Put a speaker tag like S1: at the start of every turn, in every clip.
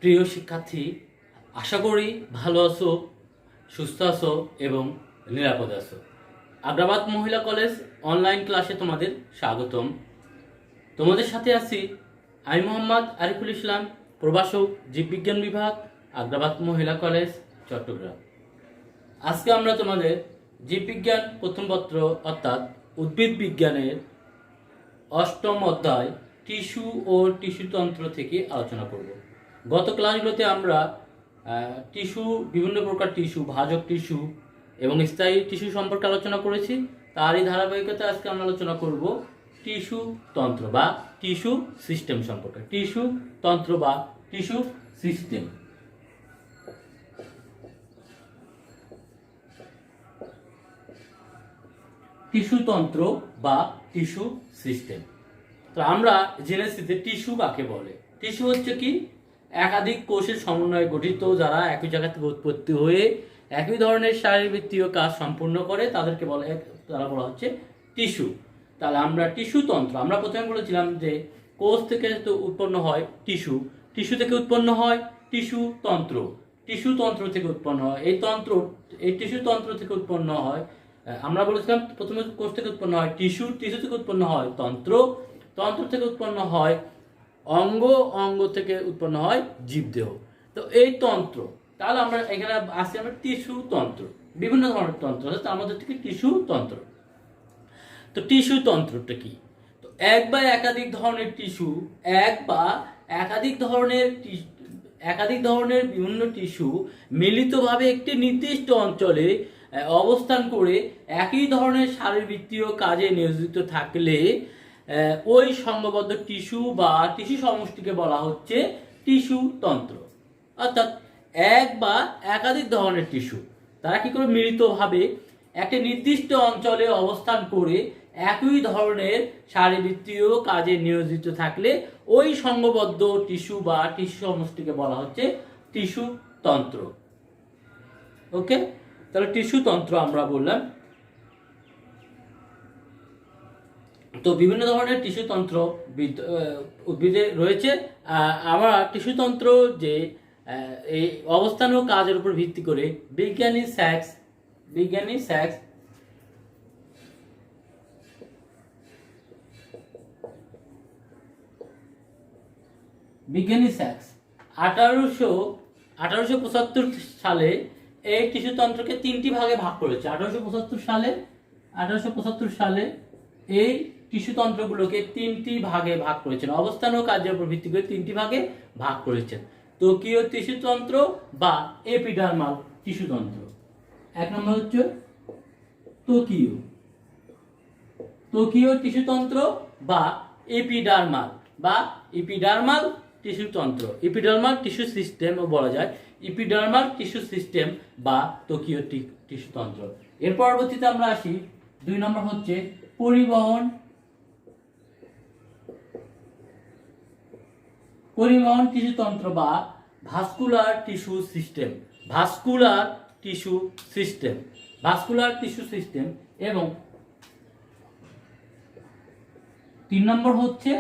S1: প্রিয় শিক্ষার্থী, আশা করি ভালো আছো, সুস্থ আছো এবং নিরাপদে আছো। আগ্রাবাদ মহিলা কলেজ অনলাইন ক্লাসে তোমাদের স্বাগতম। তোমাদের সাথে আছি আমি মোহাম্মদ আরিফুল ইসলাম, প্রভাষক, জীববিজ্ঞান বিভাগ, আগ্রাবাদ মহিলা কলেজ, চট্টগ্রাম। আজকে আমরা তোমাদের জীববিজ্ঞান প্রথম পত্র অর্থাৎ উদ্ভিদ বিজ্ঞানের অষ্টম অধ্যায় টিস্যু ও টিস্যুতন্ত্র থেকে আলোচনা করব। গত ক্লাসগুলোতে আমরা টিস্যু, বিভিন্ন প্রকার টিস্যু, ভাজক টিস্যু এবং স্থায়ী টিস্যু সম্পর্কে আলোচনা করেছি। তারই ধারাবাহিকতায় আজকে আমরা আলোচনা করব টিস্যু তন্ত্র বা টিস্যু সিস্টেম সম্পর্কে। টিস্যু তন্ত্র বা টিস্যু সিস্টেম। টিস্যু তন্ত্র বা টিস্যু সিস্টেম। তো আমরা জেনেছি যে টিস্যু কাকে বলে। টিস্যু হচ্ছে কি, একাধিক কোষের সমন্বয়ে গঠিত, যারা একই জায়গা থেকে উৎপত্তি হয়ে একই ধরনের শারীরবৃত্তীয় কাজ সম্পূর্ণ করে তাদেরকে তারা বলা হচ্ছে টিস্যু। তাহলে আমরা টিস্যু তন্ত্র, আমরা প্রথমে বলেছিলাম যে কোষ থেকে তো উৎপন্ন হয় টিস্যু, টিস্যু থেকে উৎপন্ন হয় টিস্যু তন্ত্র, টিস্যু তন্ত্র থেকে উৎপন্ন হয় এই টিস্যু তন্ত্র থেকে উৎপন্ন হয়। আমরা বলেছিলাম প্রথমে কোষ থেকে উৎপন্ন হয় টিস্যু, টিস্যু থেকে উৎপন্ন হয় তন্ত্র, তন্ত্র থেকে উৎপন্ন হয় অঙ্গ, অঙ্গ থেকে উৎপন্ন হয় জীবদেহ। তো এই তন্ত্র, তাহলে আমরা এখানে আসি আমরা টিস্যু তন্ত্র, বিভিন্ন ধরনের তন্ত্র আছে তার মধ্যে থেকে টিস্যু তন্ত্র। তো টিস্যু তন্ত্রটা কি? তো এক বা একাধিক ধরনের টিস্যু, একাধিক ধরনের বিভিন্ন টিস্যু মিলিতভাবে একটি নির্দিষ্ট অঞ্চলে অবস্থান করে একই ধরনের শারীরবৃত্তীয় কাজে নিয়োজিত থাকলে ওই সংঘবদ্ধ টিস্যু বা টিস্যু সমষ্টিকে বলা হচ্ছে টিস্যু তন্ত্র। অর্থাৎ এক বা একাধিক ধরনের টিস্যু, তারা কি করে মিলিতভাবে একটি নির্দিষ্ট অঞ্চলে অবস্থান করে একই ধরনের শারীরবৃত্তীয় কাজে নিয়োজিত থাকলে ওই সংঘবদ্ধ টিস্যু বা টিস্যু সমষ্টিকে বলা হচ্ছে টিস্যু তন্ত্র। ওকে, তাহলে টিস্যু তন্ত্র আমরা বললাম। তো বিভিন্ন ধরনের টিস্যু তন্ত্র উদ্ভিদে রয়েছে। আমরা টিস্যু তন্ত্র যে এই অবস্থান ও কাজের উপর ভিত্তি করে বিজ্ঞানী স্যাক্স 1875 সালে এই টিস্যু তন্ত্রকে তিনটি ভাগে ভাগ করেছে। 1875 সালে এই টিস্যু তন্ত্রগুলোকে তিনটি ভাগে ভাগ করেছেন, অবস্থান ও কাজের উপর ভিত্তি করে তিনটি ভাগে ভাগ করেছেন। ত্বকীয় টিস্যু তন্ত্র বা এপিডার্মাল টিস্যু তন্ত্র। এক নম্বর হচ্ছে ত্বকীয় টিস্যু তন্ত্র বা এপিডার্মাল টিস্যু তন্ত্র, এপিডার্মাল টিস্যু সিস্টেম বলা যায়, এপিডার্মাল টিস্যু সিস্টেম বা ত্বকীয় টিস্যু তন্ত্র। এর পরবর্তীতে আমরা আসি, 2 নম্বর হচ্ছে পরিবহন টিস্যু তন্ত্র বা ভাস্কুলার টিস্যু সিস্টেম। এবং 3 নম্বর হচ্ছে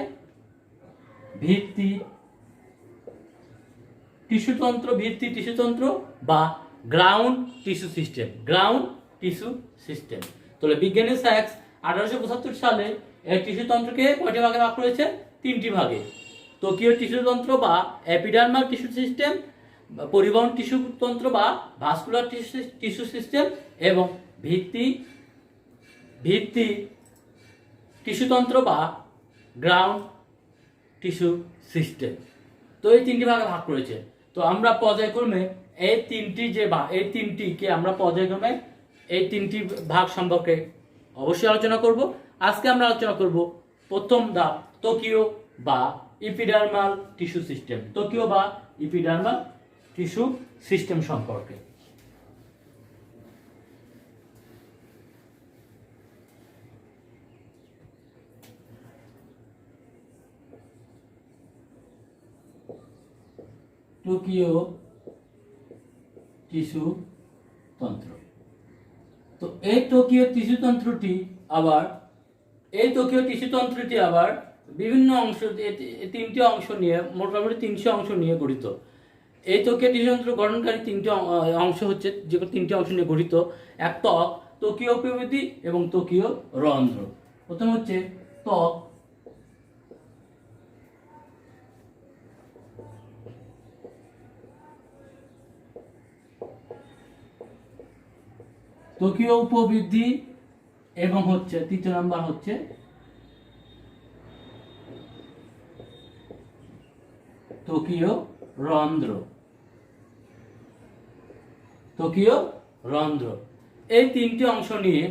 S1: ভিত্তি টিস্যু তন্ত্র বা গ্রাউন্ড টিস্যু সিস্টেম। তাহলে বিজ্ঞানী স্যাক্স 1875 সালে এই টিস্যু তন্ত্রকে কয়টি ভাগে ভাগ করেছে? তিনটি ভাগে। ত্বকীয় টিস্যু তন্ত্র বা এপিডার্মাল টিস্যু সিস্টেম, পরিবহন টিস্যু তন্ত্র বা ভাস্কুলার টিস্যু সিস্টেম এবং ভিত্তি টিস্যু তন্ত্র বা গ্রাউন্ড টিস্যু সিস্টেম। তো এই তিনটি ভাগে ভাগ করেছে। তো আমরা পর্যায়ক্রমে এই তিনটিকে আমরা পর্যায়ক্রমে এই তিনটি ভাগ সম্পর্কে অবশ্যই আলোচনা করব। আজকে আমরা আলোচনা করব প্রথম ধাপ, ত্বকীয় বা এপিডার্মাল টিস্যু সিস্টেম সম্পর্কে। ত্বকীয় টিস্যু তন্ত্র। তো এই ত্বকীয় টিস্যু তন্ত্রটি আবার বিভিন্ন অংশ, তিনটি অংশ নিয়ে, মোটামুটি 300 অংশ নিয়ে গঠিত। এই ত্বকীয় টিস্যুতন্ত্র গঠনকারী তিনটি অংশ হচ্ছে, যে তিনটি অংশ নিয়ে গঠিত। এক ত্বক, ত্বকীয় উপবৃদ্ধি এবং ত্বকীয় রন্ধ্র। প্রথম হচ্ছে ত্বক, ত্বকীয় উপবৃদ্ধি এবং হচ্ছে তৃতীয় নাম্বার হচ্ছে ত্বকীয় রন্ধ্র। ত্বকীয় রন্ধ্র, এই তিনটি অংশ নিয়ে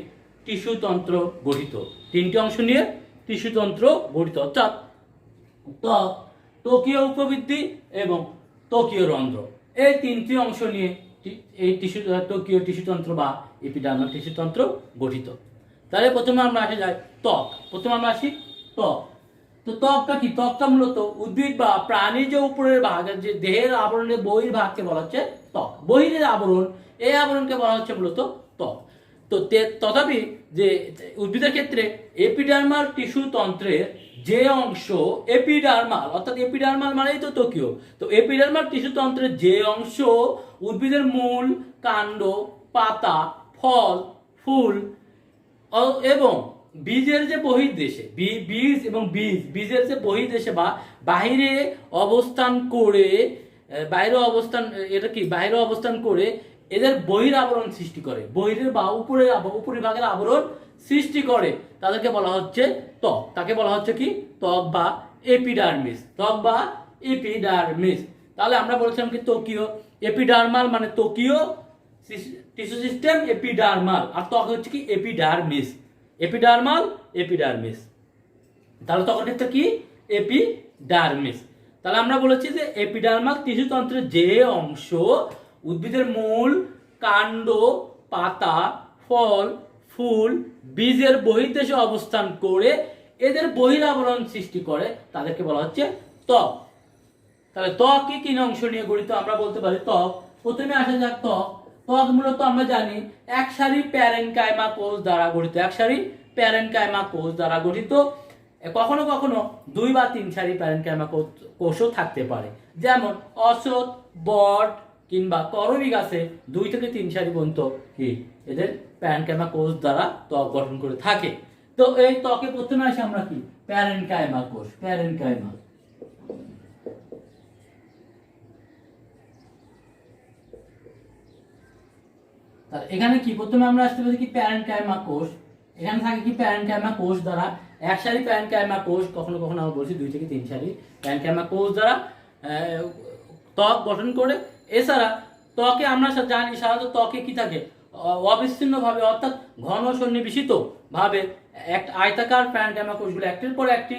S1: টিস্যুতন্ত্র গঠিত। তিনটি অংশ নিয়ে টিস্যুতন্ত্র গঠিত, অর্থাৎ ত্বক, ত্বকীয় উপবৃদ্ধি এবং ত্বকীয় রন্ধ্র, এই তিনটি অংশ নিয়ে এই ত্বকীয় টিস্যুতন্ত্র বা এপিডার্মাল টিস্যুতন্ত্র গঠিত। তাহলে প্রথমে আমরা আসে যাই ত্বক। প্রথমে আমরা আসি ত্বক। তো ত্বকটা কি? ত্বকটা মূলত উদ্ভিদ বা প্রাণীর যে উপরের ভাগ, যে দেহের আবরণের বহির্ভাগকে বলা হচ্ছে ত্বক। বহিরের আবরণ, এই আবরণকে বলা হচ্ছে মূলত ত্বক। তো তথাপি যে উদ্ভিদের ক্ষেত্রে এপিডার্মাল টিস্যুতন্ত্রের যে অংশ এপিডার্মাল, অর্থাৎ এপিডার্মাল মানেই তো ত্বকীয়, তো এপিডার্মাল টিস্যুতন্ত্রের যে অংশ উদ্ভিদের মূল, কাণ্ড, পাতা, ফল, ফুল এবং বীজের যে বহির্দেশে, বীজ এবং বীজের যে বহির্দেশে বা বাহিরে অবস্থান করে, বাইরে অবস্থান করে এদের বহির আবরণ সৃষ্টি করে, বহিরের বা উপরিভাগের আবরণ সৃষ্টি করে, তাদেরকে বলা হচ্ছে ত্বক। তাকে বলা হচ্ছে কি? ত্বক বা এপিডার্মিস। ত্বক বা এপিডার্মিস। তাহলে আমরা বলেছিলাম কি ত্বকীয়, এপিডার্মাল মানে ত্বকীয় টিস্যু সিস্টেম এপিডার্মাল, আর ত্বক হচ্ছে কি এপিডার্মিস। Epidermal, epidermis. তাহলে ত্বকের ক্ষেত্রে কি? এপিডার্মিস। তাহলে আমরা বলেছি যে এপিডার্মাল টিস্যুতন্ত্রের যে অংশ উদ্ভিদের মূল, কাণ্ড, পাতা, ফল, ফুল, বীজের বহির্দেশে অবস্থান করে এদের বহিরাবরণ সৃষ্টি করে, তাদেরকে বলা হচ্ছে ত্বক। তাহলে ত্বক কি অংশ নিয়ে গঠিত? আমরা বলতে পারি ত্বক। প্রথমে আসা যাক ত্বক। ত্বক মূলত আমরা জানি এক সারি প্যারেনকাইমা কোষ দ্বারা গঠিত। এক সারি প্যারেনকাইমা কোষ দ্বারা গঠিত। কখনো কখনো 2 বা 3 সারি প্যারেনকাইমা কোষও থাকতে পারে। যেমন অশ্বত্থ, বট কিংবা করবী গাছে 2 থেকে 3 সারি পর্যন্ত কি এদের প্যারেনকাইমা কোষ দ্বারা ত্বক গঠন করে থাকে। তো এই ত্বকে প্রথমে আসি আমরা কি? প্যারেনকাইমা কোষ। প্যারেনকাইমা, এখানে কি প্রথমে আমরা আসতে পারি কি প্যারেনকাইমা কোষ। এখানে থাকে কি প্যারেনকাইমা কোষ দ্বারা এক সারি প্যারেনকাইমা কোষ, কখনো কখনো আমরা বলছি 2 থেকে 3 সারি প্যারেনকাইমা কোষ দ্বারা ত্বক গঠন করে। এছাড়া ত্বকে আমরা জানি সাধারণত ত্বকে কি থাকে? অবিচ্ছিন্ন ভাবে, অর্থাৎ ঘন সন্নিবেশিত ভাবে এক আয়তাকার প্যারেনকাইমা কোষগুলো একটির পর একটি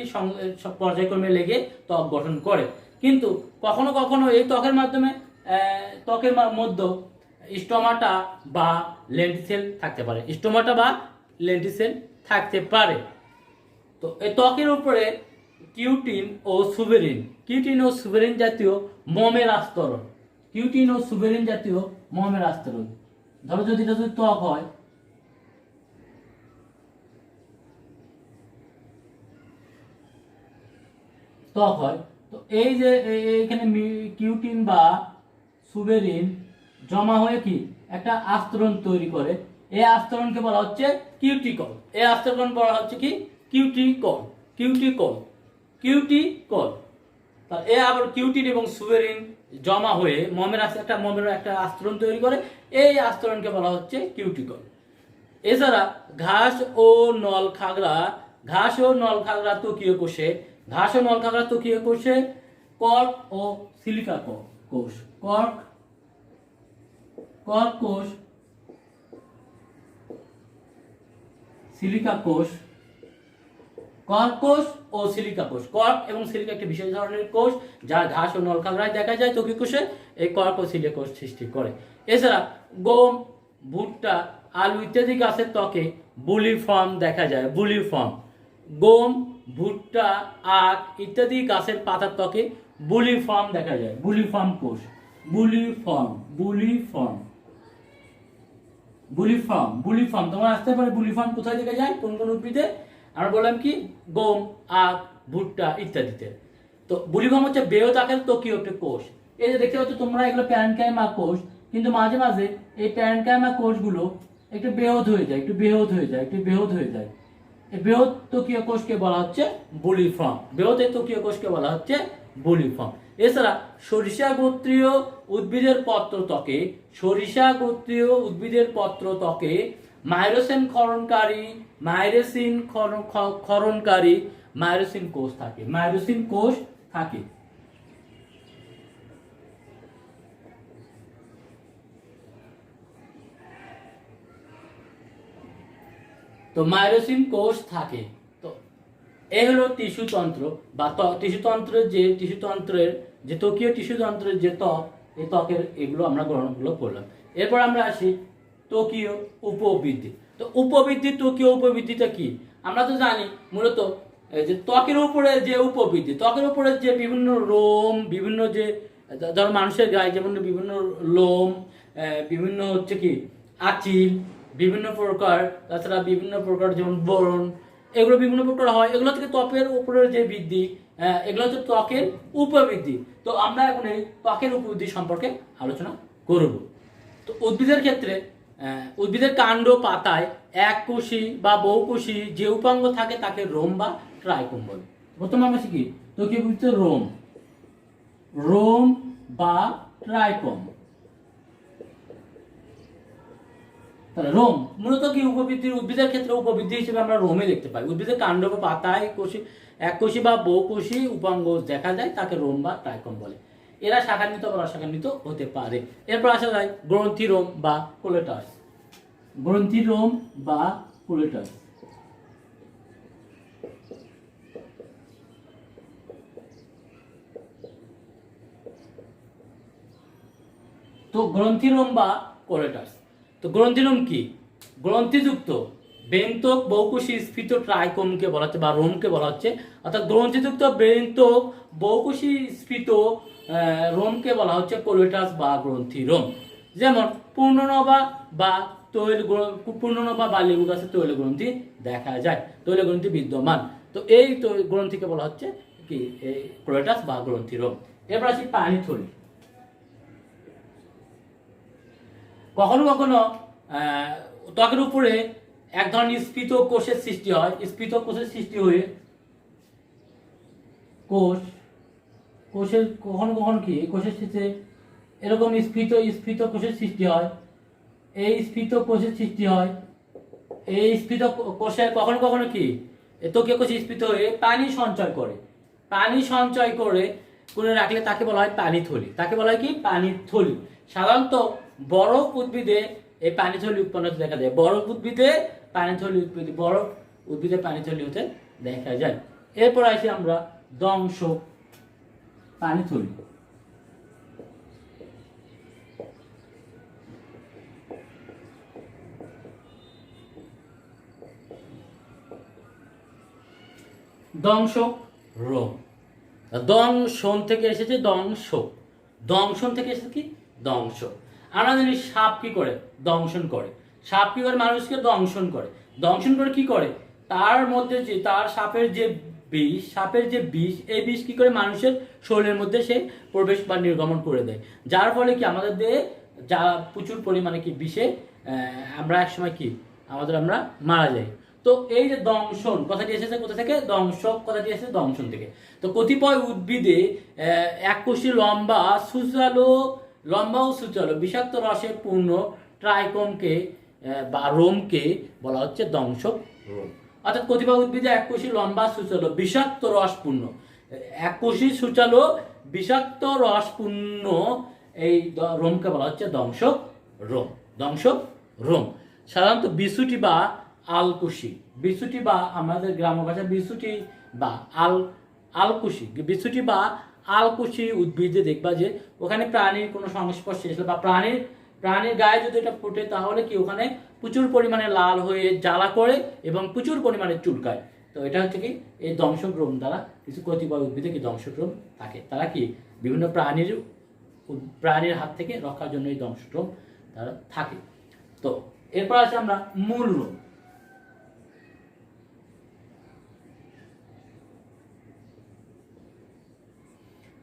S1: পর্যায়ক্রমে লেগে ত্বক গঠন করে। কিন্তু কখনো কখনো এই ত্বকের মাধ্যমে ত্বকের মধ্যে স্টোমাটা বা লেন্টিসেল থাকতে পারে। স্টোমাটা বা লেন্টিসেল থাকতে পারে। তো এই ত্বকের উপরে কিউটিন ও সুবেরিন, কিউটিন ও সুবেরিন জাতীয় মোমের আস্তরণ, কিউটিন ও সুবেরিন জাতীয় মোমের আস্তরণ। ধরো যদি এটা যদি ত্বক হয়, ত্বক হয়, তো এই যে এইখানে কিউটিন বা সুবেরিন জমা হয়ে কি একটা আস্তরণ তৈরি করে। এই আস্তরণকে বলা হচ্ছে কিউটিকল। এই আস্তরণ বলা হচ্ছে কি? কিউটিকল। Cuticle, cuticle. তা এ আবার কিউটিন এবং সুবেরিন জমা হয়ে মোমের একটা আস্তরণ তৈরি করে। এই আস্তরণকে বলা হচ্ছে কিউটিকল। এছাড়া ঘাস ও নলখাগড়া, ঘাস ও নলখাগড়া ত্বকীয় কোষে, ঘাস ও নলখাগড়া ত্বকীয় কোষে কর্ক ও সিলিকা কোষ, কর্ক কোষ, সিলিকা কোষ, কর্ক কোষ ও সিলিকা কোষ। কর্ক এবং সিলিকা একটি বিশেষ ধরনের কোষ যা ঘাস ও নলখাগড়ায় দেখা যায় ত্বকীয় কোষে। এই কর্ক ও সিলিকা কোষ সৃষ্টি করে। এছাড়া গম, ভুট্টা, আলু ইত্যাদি গাছের ত্বকে বুলিফর্ম দেখা যায়। বুলিফর্ম, গম, ভুট্টা, আখ ইত্যাদি গাছের পাতার ত্বকে বুলিফর্ম দেখা যায়। বুলিফর্ম কোষ, বুলিফর্ম, বুলিফর্ম, বুলিফর্ম, বুলিফর্ম। তোমরা আসতে পারে বুলিফর্ম কোথায় দেখা যায়, কোন কোন উদ্ভিদে? আমরা বললাম কি গম, আখ, ভুট্টা ইত্যাদিতে। তো বুলিফর্ম হচ্ছে বৃহৎ আকারের ত্বকীয় একটি কোষ। এই যে দেখতে পাচ্ছ তোমরা, এগুলো প্যারেনকাইমা কোষ, কিন্তু মাঝে মাঝে এই প্যারেনকাইমা কোষগুলো একটু বেহত হয়ে যায়, এই বৃহৎ ত্বকীয় কোষকে বলা হচ্ছে বুলিফর্ম। বৃহৎ ত্বকীয় কোষকে বলা হচ্ছে বুলিফর্ম। এছাড়া সরিষা গোত্রীয় উদ্ভিদের পত্রত্বকে মাইরোসিন ক্ষরণকারী মাইরোসিন কোষ থাকে। তো মাইরোসিন কোষ থাকে। তো এই হলো টিস্যুতন্ত্র বা টিস্যুতন্ত্রের যে ত্বকীয় টিস্যুতন্ত্রের যে ত্বক, এই ত্বকের এগুলো আমরা গ্রহণগুলো করলাম। এরপর আমরা আসি ত্বকীয় উপবৃদ্ধি। তো ত্বকীয় উপবৃদ্ধিটা কি? আমরা তো জানি মূলত যে ত্বকের উপরে যে উপবৃদ্ধি, ত্বকের উপরে যে বিভিন্ন রোম, বিভিন্ন যে ধরো মানুষের গায়ে যেমন বিভিন্ন লোম, বিভিন্ন হচ্ছে কি আঁচিল, বিভিন্ন প্রকার, তাছাড়া বিভিন্ন প্রকার যেমন বরণ, এগুলো বিভিন্ন প্রকার হয়। এগুলো থেকে ত্বকের উপরের যে বৃদ্ধি, এগুলো হচ্ছে ত্বকের উপবৃদ্ধি। তো আমরা এখন এই ত্বকের উপবৃদ্ধি সম্পর্কে আলোচনা করব। তো উদ্ভিদের ক্ষেত্রে উদ্ভিদের কাণ্ড পাতায় এককোষী বা বহুকোষী যে উপাঙ্গ থাকে তাকে রোম বা ট্রাইকোম বলে। প্রথমে আমরা শিখি ত্বকীয় উপবৃদ্ধি রোম বা ট্রাইকোম। তাহলে রোম মূলত কি উদ্ভিদের ক্ষেত্রে উপবৃদ্ধি হিসেবে আমরা রোমে দেখতে পাই। উদ্ভিদের কাণ্ড বা পাতায় এককোষী বা বহুকোষী উপাঙ্গ দেখা যায়, তাকে রোম বা ট্রাইকোম বলে। এরা শাখান্বিত বা অশাখান্বিত হতে পারে। এরপর আসা যায় গ্রন্থিরোম বা কোলেটাস। তো গ্রন্থিরোম বা কোলেটাস, তো গ্রন্থিরোম কি? গ্রন্থিযুক্ত বেন্তক বহুকোষী স্ফীত ট্রাইকোমকে বলা হচ্ছে বা রোমকে বলা হচ্ছে। অর্থাৎ গ্রন্থিযুক্ত বেন্তক বহুকোষী স্ফীত রোমকে বলা হচ্ছে কোলেটাস বা গ্রন্থিরোম। যেমন পূর্ণনবা বা লেবু গাছের তৈল গ্রন্থি দেখা যায়, তৈল গ্রন্থি বিদ্যমান। তো এই গ্রন্থিকে বলা হচ্ছে কি এই কোলেটাস বা গ্রন্থিরোম। এরপর আসি পানিথলি। কখনো কখনো ত্বকের উপরে এক ধরনের স্ফীত কোষের সৃষ্টি হয়। স্ফীত কোষের সৃষ্টি হয়ে কোষের কখনো কখনো কি কোষের সাথে এরকম স্ফীত কোষের সৃষ্টি হয়। এই স্ফীত কোষের কখনো কখনো কি ত্বকীয় কোষ স্ফীত হয়ে পানি সঞ্চয় করে রাখলে তাকে বলা হয় পানিথলি। কি পানিথলি। সাধারণত বরফ উদ্ভিদে এই পানিথলি উৎপন্ন হতে দেখা যায়। বরফ উদ্ভিদে পানিথলি হতে দেখা যায়। এরপর আসি আমরা দংশক পানিথলি। দংশক রোম। দংশন থেকে এসেছে দংশক। আমরা জানি সাপ কি করে? দংশন করে। মানুষকে দংশন করে। কি করে? তার মধ্যে যে সাপের যে বিষ, এই বিষ কি করে মানুষের শরীরের মধ্যে সে প্রবেশ বা নির্গমন করে দেয়। যার ফলে কি আমাদের দেহে যা প্রচুর পরিমাণে কি বিষে আমরা একসময় কি আমরা মারা যাই। তো এই যে দংশন কথাটি এসেছে কোথা থেকে? দংশক কথাটি এসেছে দংশন থেকে। তো কতিপয় উদ্ভিদে এককোষী লম্বা ও সুচালো বিষাক্ত রসে পূর্ণ ট্রাইকোমকে বা রোমকে বলা হচ্ছে দংশক রোম। অর্থাৎ কতিপয় উদ্ভিদে এককোষী লম্বা সুচালো বিষাক্ত রসপূর্ণ, বিষাক্ত রসপূর্ণ এই রোমকে বলা হচ্ছে দংশক রোম। সাধারণত বিছুটি বা আলকুশি, আমাদের গ্রাম্য ভাষা বিছুটি বা আলকুশি উদ্ভিদে দেখবা যে ওখানে প্রাণীর কোনো সংস্পর্শে এসে বা প্রাণীর গায়ে যদি এটা ফোটে তাহলে কি ওখানে প্রচুর পরিমাণে লাল হয়ে জ্বালা করে এবং প্রচুর পরিমাণে চুলকায়। তো এটা হচ্ছে কি এই দংশক রোম দ্বারা কিছু কতিপয় উদ্ভিদে কি দংশক রোম থাকে। তারা কি বিভিন্ন প্রাণীর হাত থেকে রক্ষার জন্য এই দংশক রোম তারা থাকে। তো এরপর আছে আমরা মূল রোম।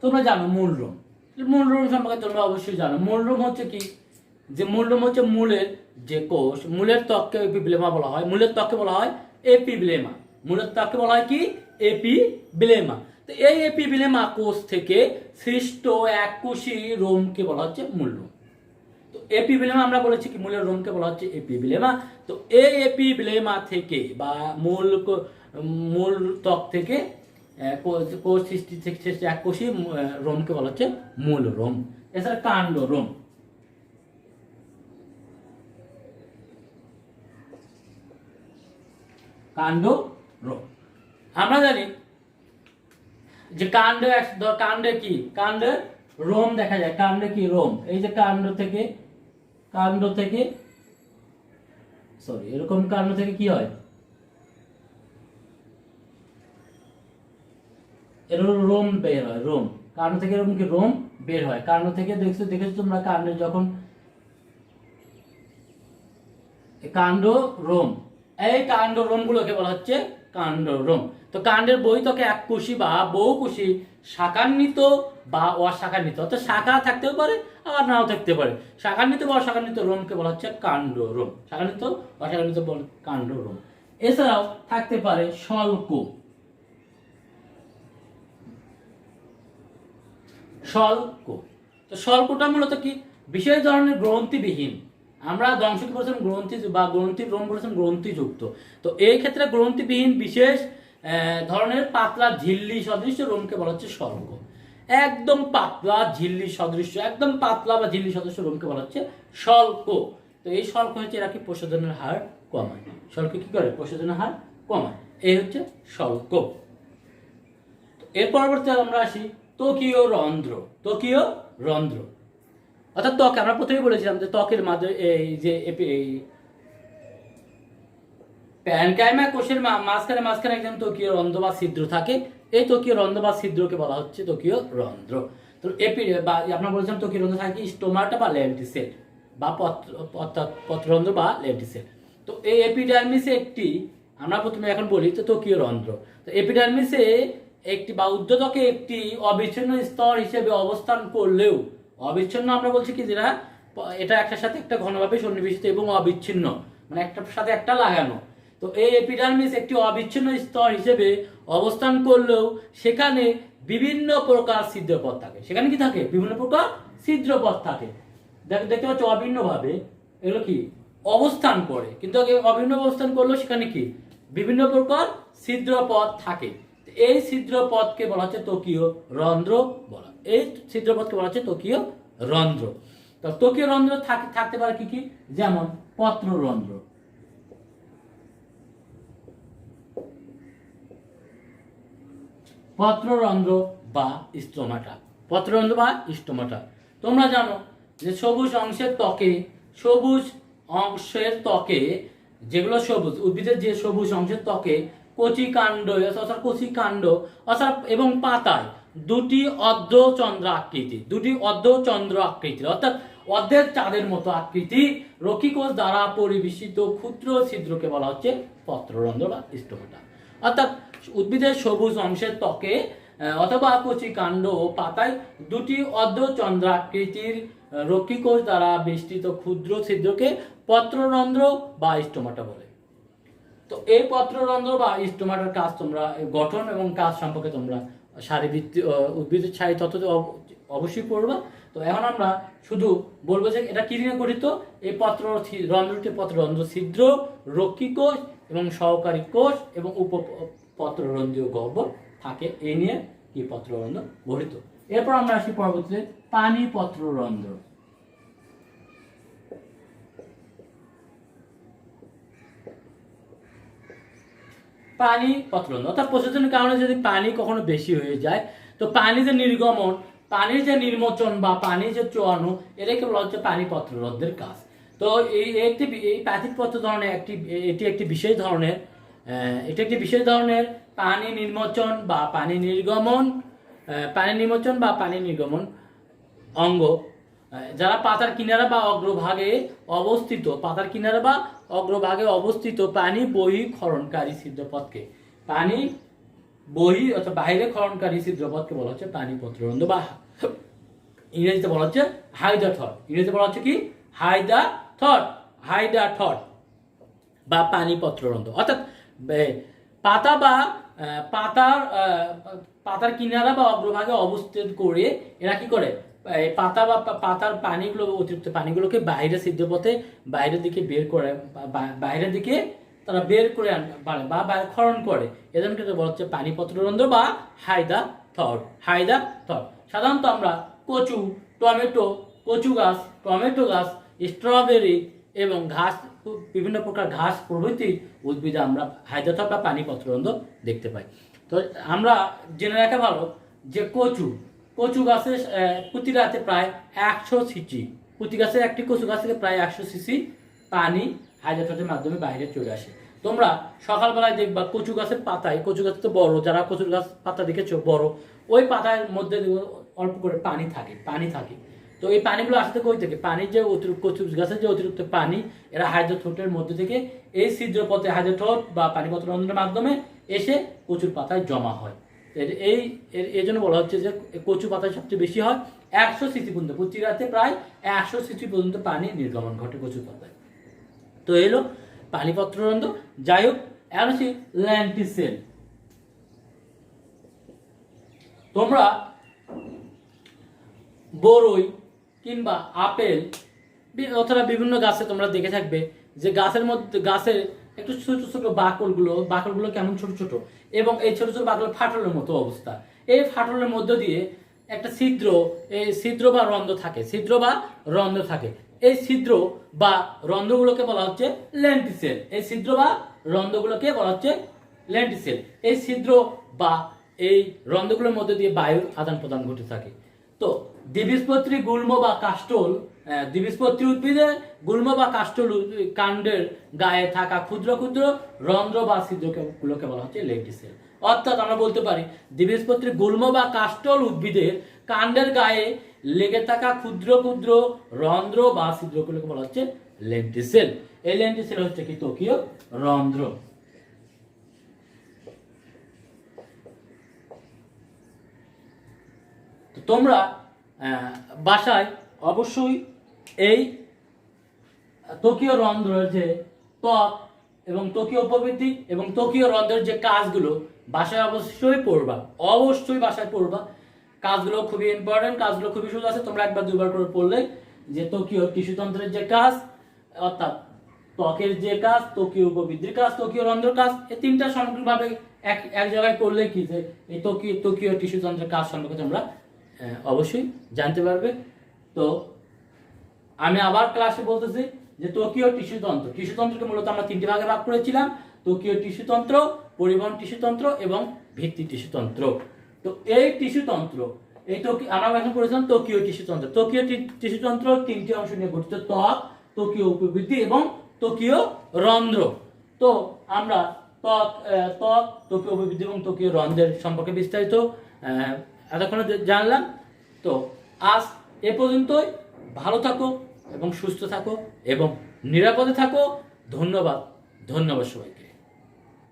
S1: তোমরা জানো মূল রোম মূলরোম সম্পর্কে তোমরা অবশ্যই জানো। মূলরোম হচ্ছে কি, যে মূলরোম হচ্ছে মূলের যে কোষ, মূলের ত্বককে এপিব্লেমা বলা হয়। মূলের ত্বককে বলা হয় এপিব্লেমা। মূলের ত্বককে বলা হয় কি, এপিব্লেমা। তো এই এপিব্লেমা কোষ থেকে সৃষ্ট এককোষী রোমকে বলা হচ্ছে মূলরোম। তো এপিব্লেমা আমরা বলেছি কি, মূলের রোমকে বলা হচ্ছে এপিব্লেমা। তো এই এপিব্লেমা থেকে বা মূল ত্বক থেকে কোষ সৃষ্টি থেকে সৃষ্টি এককোষী রোমকে বলা হচ্ছে মূল রোম। এছাড়া কাণ্ড রোম। কাণ্ড রোম আমরা জানি যে কাণ্ডে কি, কাণ্ডে রোম দেখা যায়। কাণ্ডে কি, রোম। এই যে কাণ্ড থেকে সরি এরকম কাণ্ড থেকে কি হয়, এর রোম বের হয়। রোম, কাণ্ড থেকে এরকম কি রোম বের হয়। কাণ্ড থেকে দেখেছো তোমরা কাণ্ডে যখন কাণ্ড রোম, এই কাণ্ড রোম গুলোকে বলা হচ্ছে কাণ্ড রোম। তো কাণ্ডের বহিঃত্বকে এককোষী বা বহুকোষী শাখান্বিত বা অশাখান্বিত, অর্থাৎ শাখা থাকতেও পারে আবার নাও থাকতে পারে, শাখান্বিত বা অশাখান্বিত রোমকে বলা হচ্ছে কাণ্ড রোম। শাখান্বিত অশাখান্বিত কাণ্ড রোম। এছাড়াও থাকতে পারে শল্ক। শল্ক, তো শল্কটা মূলত কি, বিশেষ ধরনের গ্রন্থিবিহীন, আমরা ধ্বংসকে বলেছেন গ্রন্থি বা গ্রন্থি রোম বলেছেন গ্রন্থিযুক্ত। তো এই ক্ষেত্রে গ্রন্থিবিহীন বিশেষ ধরনের পাতলা ঝিল্লি সদৃশ্য রোমকে বলা হচ্ছে শল্ক। একদম পাতলা ঝিল্লি সদৃশ্য, একদম পাতলা বা ঝিল্লি সদৃশ্য রোমকে বলা হচ্ছে শল্ক। তো এই শল্ক হচ্ছে এরা কি প্রসাধনের হার কমায়। শল্ক কি করে, প্রসাধনের হার কমায়। এই হচ্ছে শল্ক। এর পরবর্তী আমরা আসি ত্বকীয় রন্ধ্র। ত্বকীয় রন্ধ্র অর্থাৎ ত্বক, আমরা প্রথমেই বলেছিলাম যে ত্বকের মাধ্যমে এই যে প্যানকাইমা কোষের মাঝখানে একদম ত্বকীয় রন্ধ্র বা ছিদ্র থাকে। এই ত্বকীয় রন্ধ্র বা ছিদ্রকে বলা হচ্ছে ত্বকীয় রন্ধ্র। তো বা আমরা বলেছিলাম ত্বকীয় রন্ধ্র থাকে স্টোমাটা বা লেন্টিসেল বা পত্ররন্ধ্র বা লেন্টিসেল। তো এই এপিডার্মিসে একটি, আমরা প্রথমে এখন বলি তো ত্বকীয় রন্ধ্র। তো এপিডার্মিসে একটি বা উদ্যোতকে একটি অবিচ্ছিন্ন স্তর হিসেবে অবস্থান করলেও, অবিচ্ছিন্ন আমরা বলছি কি, যেটা এটা একটার সাথে একটা ঘনভাবে সন্নিবেশিত এবং অবিচ্ছিন্ন, মানে একটার সাথে একটা লাগানো। তো এই এপিডার্মিস একটি অবিচ্ছিন্ন স্তর হিসেবে অবস্থান করলেও সেখানে বিভিন্ন প্রকার ছিদ্রপথ থাকে। সেখানে কি থাকে, বিভিন্ন প্রকার ছিদ্রপথ থাকে। দেখতে পাচ্ছ অভিন্নভাবে এগুলো কি অবস্থান করে, কিন্তু অভিন্ন অবস্থান করলেও সেখানে কি বিভিন্ন প্রকার ছিদ্রপথ থাকে। এই ছিদ্রপথকে বলা হচ্ছে ত্বকীয় রন্ধ্র বলা। এই ছিদ্রপথকে বলা হচ্ছে ত্বকীয় রন্ধ্র। তো ত্বকীয় রন্ধ্র থাকতে পারে কি কি, যেমন পত্ররন্ধ্র। পত্ররন্ধ্র বা স্টোমাটা। পত্ররন্ধ্র বা স্টোমাটা তোমরা জানো যে সবুজ অংশের ত্বকে যেগুলো সবুজ, উদ্ভিদের যে সবুজ অংশের ত্বকে কচি কাণ্ড অর্থাৎ এবং পাতায় দুটি অর্ধচন্দ্র আকৃতির অর্থাৎ অর্ধেক চাঁদের মতো আকৃতি রক্ষীকোষ দ্বারা পরিবেষ্টিত ক্ষুদ্র ছিদ্রকে বলা হচ্ছে পত্ররন্ধ্র বা স্টোমাটা। অর্থাৎ উদ্ভিদের সবুজ অংশের ত্বকে অথবা কচি কাণ্ড ও পাতায় দুটি অর্ধচন্দ্রাকৃতির রক্ষীকোষ দ্বারা বেষ্টিত ক্ষুদ্র ছিদ্রকে পত্ররন্ধ্র বা স্টোমাটা বলে। তো এই পত্ররন্ধ্র বা স্টোমাটার কাজ তোমরা, গঠন এবং কাজ সম্পর্কে তোমরা শারীরবৃত্তীয় উদ্ভিদের ছাই তত্ত্ব অবশ্যই পড়বা। তো এখন আমরা শুধু বলবো যে এটা কি নিয়ে গঠিত। এই রন্ধ্রটি পত্ররন্ধ্র ছিদ্র, রক্ষীকোষ এবং সহকারী কোষ এবং উপপত্ররন্ধ্রীয় গহ্বর থাকে। এই নিয়ে কি পত্ররন্ধ্র গঠিত। এরপর আমরা আসি পরবর্তীতে পানি পত্ররন্ধ্র। পানি পত্ররন্ধ্র অর্থাৎ প্রস্রাবের কারণে যদি পানি কখনো বেশি হয়ে যায়, তো পানির যে নির্গমন, পানির যে নির্মোচন বা পানি যে চুয়ানো, এটাকে বলা হচ্ছে পানি পত্ররন্ধ্রের কাজ। তো এই প্রাথমিক পত্র ধরনের এটি একটি বিশেষ ধরনের পানি নির্মোচন বা পানি নির্গমন অঙ্গ, যারা পাতার কিনারা বা অগ্রভাগে অবস্থিত পানি বহিঃক্ষরণকারী ছিদ্রপথকে অর্থাৎ বাইরে ক্ষরণকারী ছিদ্রপথকে বলা হচ্ছে পানি পত্ররন্ধ্র বা ইংরেজিতে বলা হচ্ছে হাইড্রাথট। ইংরেজিতে বলা হচ্ছে কি হাইড্রাথট বা পানিপত্ররন্ধ্র। অর্থাৎ পাতা বা পাতার কিনারা বা অগ্রভাগে অবস্থিত করে এরা কি করে, পাতা বা পাতার পানিগুলো, অতিরিক্ত পানিগুলোকে বাইরে ছিদ্রপথে বাইরের দিকে বের করে, বাইরের দিকে তারা বের করে পারে বা ক্ষরণ করে। এজন্য বলা হচ্ছে পানিপত্ররন্ধ্র বা হাইড্রাথট। সাধারণত আমরা কচু, কচু গাছ, টমেটো গাছ, স্ট্রবেরি এবং ঘাস, বিভিন্ন প্রকার ঘাস প্রভৃতি উদ্ভিদে আমরা হাইড্রাথট বা পানিপত্ররন্ধ্র দেখতে পাই। তো আমরা জেনে রাখা ভালো যে কচু গাছের প্রতি রাতে প্রায় 100 সিসি, প্রতি গাছের একটি কচু গাছ থেকে প্রায় 100 সিসি পানি হাইড্রাথটের মাধ্যমে বাইরে চলে আসে। তোমরা সকালবেলায় দেখবা কচু গাছের পাতায়, কচু গাছ তো বড়, যারা কচুর গাছ পাতা দেখেছো বড়, ওই পাতার মধ্যে অল্প করে পানি থাকে। তো এই পানিগুলো আসতে কই থেকে, পানি যে অতিরিক্ত কচু গাছের যে অতিরিক্ত পানি, এরা হাইড্রাথটের মধ্যে থেকে এই ছিদ্রপথে হাইড্রাথট বা পানিপত্ররন্ধ্রের মাধ্যমে এসে কচুর পাতায় জমা হয়। এই জন্য বলা হচ্ছে যে কচু পাতায় সবচেয়ে বেশি হয় 100 সিসি পর্যন্ত, প্রতি রাতে প্রায় 100 সিসি পর্যন্ত পানি নির্গমন ঘটে কচুর পাতায়। তো এলো পানিপত্ররন্ধ্র। যাই হোক, এখন হচ্ছে ল্যান্টিসেল। তোমরা বরই কিংবা আপেল অথবা বিভিন্ন গাছে তোমরা দেখে থাকবে যে গাছের মধ্যে, গাছের একটু ছোট ছোট বাকলগুলো কেমন ছোট ছোট, এবং এই ছোট ছোট বাকল ফাটলের মতো অবস্থা। এই ফাটলের মধ্য দিয়ে একটা ছিদ্র বা রন্ধ্র থাকে। এই ছিদ্র বা রন্ধ্রগুলোকে বলা হচ্ছে ল্যান্টিসেল। এই ছিদ্র বা এই রন্ধ্রগুলোর মধ্যে দিয়ে বায়ুর আদান প্রদান ঘটে থাকে। তো দ্বিবীজপত্রী গুল্ম বা কাস্টল, দ্বিবীজপত্রী উদ্ভিদের গুল্ম বা কাস্টল কাণ্ডের গায়ে থাকা ক্ষুদ্র ক্ষুদ্র রন্ধ্র বা ছিদ্রগুলোকে বলা হচ্ছে ল্যান্টিসেল। অর্থাৎ আমরা বলতে পারি দ্বিবীজপত্রী গুল্ম বা কাস্টল উদ্ভিদের কাণ্ডের গায়ে লেগে থাকা ক্ষুদ্র ক্ষুদ্র রন্ধ্র বা ছিদ্রগুলোকে বলা হচ্ছে ল্যান্টিসেল। এই ল্যান্টিসেল হচ্ছে কি ত্বকীয় রন্ধ্র। তোমরা বাসায় অবশ্যই এই ত্বকীয় রন্ধ্রের যে ত্বক এবং ত্বকীয় উপবৃদ্ধি এবং ত্বকীয় রন্ধ্রের যে কাজগুলো বাসায় অবশ্যই পড়বা। কাজগুলো খুবই ইম্পর্টেন্ট, কাজগুলো খুবই সহজ আছে। তোমরা একবার দুবার করে পড়লে যে ত্বকীয় টিস্যুতন্ত্রের যে কাজ, অর্থাৎ ত্বকের যে কাজ, ত্বকীয় উপবৃদ্ধির কাজ, ত্বকীয় রন্ধ্রের কাজ, এই তিনটা সামগ্রিকভাবে এক জায়গায় করলে কি যে এই ত্বকীয় টিস্যুতন্ত্রের কাজ সম্পর্কে তোমরা অবশ্যই জানতে পারবে। তো আমি আবার ক্লাসে বলতেছি যে ত্বকীয় টিস্যুতন্ত্রকে মূলত আমরা তিনটি ভাগে ভাগ করেছিলাম: ত্বকীয় টিস্যুতন্ত্র, পরিবহন টিস্যুতন্ত্র এবং ভিত্তি টিস্যুতন্ত্র। তো এই টিস্যুতন্ত্র, আমরা এখন করেছিলাম ত্বকীয় টিস্যুতন্ত্র। ত্বকীয় টিস্যুতন্ত্র তিনটি অংশ নিয়ে গঠিত: ত্বক, ত্বকীয় উপবৃদ্ধি এবং ত্বকীয় রন্ধ্র। তো আমরা ত্বকীয় উপবৃদ্ধি এবং ত্বকীয় রন্ধ্রের সম্পর্কে বিস্তারিত এতক্ষণে জানলাম। তো আজ এ পর্যন্তই। ভালো থাকো এবং সুস্থ থাকো এবং নিরাপদে থাকো। ধন্যবাদ সবাইকে।